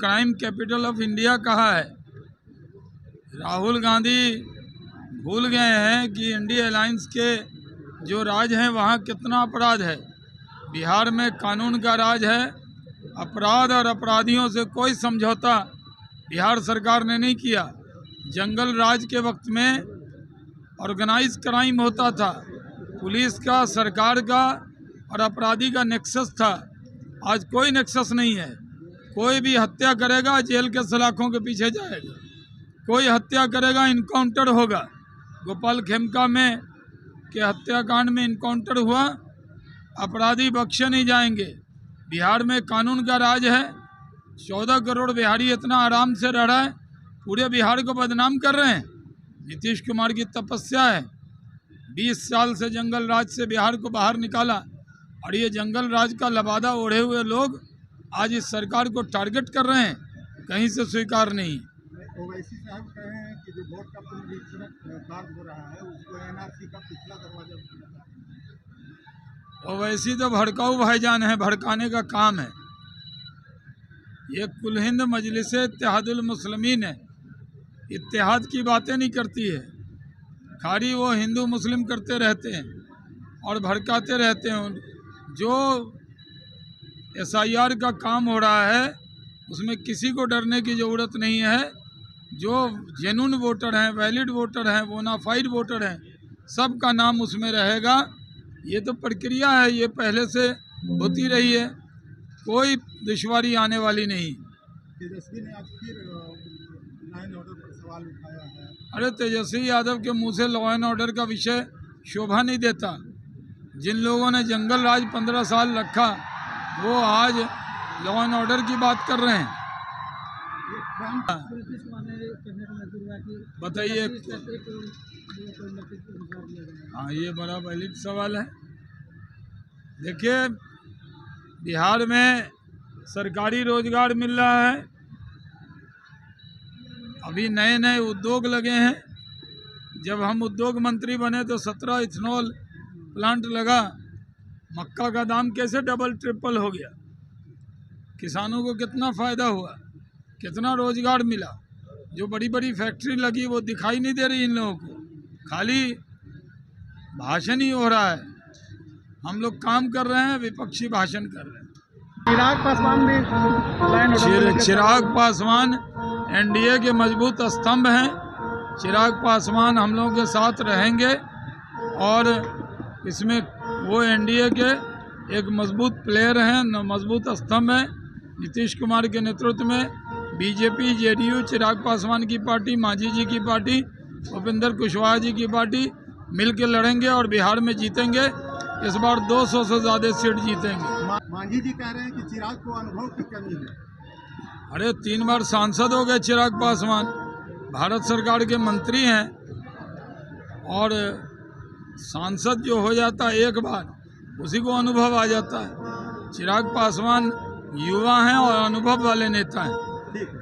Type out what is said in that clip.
Crime capital of India कहा है। राहुल गांधी भूल गए हैं कि इंडिया अलायंस के जो राज हैं वहाँ कितना अपराध है। बिहार में कानून का राज है। अपराध और अपराधियों से कोई समझौता बिहार सरकार ने नहीं किया। जंगल राज के वक्त में ऑर्गेनाइज क्राइम होता था, पुलिस का, सरकार का और अपराधी का नेक्सस था। आज कोई नेक्सस नहीं है। कोई भी हत्या करेगा जेल के सलाखों के पीछे जाएगा, कोई हत्या करेगा इनकाउंटर होगा। गोपाल खेमका में के हत्याकांड में इनकाउंटर हुआ, अपराधी बख्शे नहीं जाएंगे। बिहार में कानून का राज है। 14 करोड़ बिहारी इतना आराम से रह रहा है, पूरे बिहार को बदनाम कर रहे हैं। नीतीश कुमार की तपस्या है, 20 साल से जंगल राज से बिहार को बाहर निकाला, और ये जंगल राज का लबादा ओढ़े हुए लोग आज इस सरकार को टारगेट कर रहे हैं। कहीं से स्वीकार नहीं। ओवैसी साहब कह रहे हैं कि जो वोट का पुनरीक्षण कार्य हो रहा है उसको एनआरसी का पिछला दरवाजा खुला है। ओवैसी तो भड़काऊ भाईजान है, भड़काने का काम है। ये कुल हिंद मजलिस इत्तेहादुल मुस्लिमीन है, इत्तेहाद की बातें नहीं करती है। खाली वो हिंदू मुस्लिम करते रहते हैं और भड़काते रहते हैं। जो SIR का काम हो रहा है उसमें किसी को डरने की ज़रूरत नहीं है। जो जेन्युइन वोटर हैं, वैलिड वोटर हैं, बोनाफाइड वोटर हैं, सबका नाम उसमें रहेगा। ये तो प्रक्रिया है, ये पहले से होती रही है, कोई दुश्वारी आने वाली नहीं। तेजस्वी ने आज फिर लॉ एंड ऑर्डर पर सवाल उठाया है। अरे तेजस्वी यादव के मुंह से लॉ एंड ऑर्डर का विषय शोभा नहीं देता। जिन लोगों ने जंगल राज 15 साल रखा वो आज लॉ एंड ऑर्डर की बात कर रहे हैं। बताइए। हाँ, ये बड़ा वैलिड सवाल है। देखिए, बिहार में सरकारी रोजगार मिल रहा है, अभी नए नए उद्योग लगे हैं। जब हम उद्योग मंत्री बने तो 17 इथेनॉल प्लांट लगा। मक्का का दाम कैसे डबल ट्रिपल हो गया। किसानों को कितना फ़ायदा हुआ, कितना रोजगार मिला। जो बड़ी बड़ी फैक्ट्री लगी वो दिखाई नहीं दे रही इन लोगों को, खाली भाषण ही हो रहा है। हम लोग काम कर रहे हैं, विपक्षी भाषण कर रहे हैं। चिराग पासवान NDA के मजबूत स्तंभ हैं। चिराग पासवान हम लोगों के साथ रहेंगे और इसमें वो NDA के एक मजबूत प्लेयर हैं, मजबूत स्तंभ हैं। नीतीश कुमार के नेतृत्व में BJP, JDU, चिराग पासवान की पार्टी, मांझी जी की पार्टी, उपेंद्र कुशवाहा जी की पार्टी मिल के लड़ेंगे और बिहार में जीतेंगे। इस बार 200 से ज़्यादा सीट जीतेंगे। मांझी जी कह रहे हैं कि चिराग को अनुभव की कमी है। अरे 3 बार सांसद हो गए चिराग पासवान, भारत सरकार के मंत्री हैं, और सांसद जो हो जाता है एक बार उसी को अनुभव आ जाता है। चिराग पासवान युवा हैं और अनुभव वाले नेता हैं। ठीक है।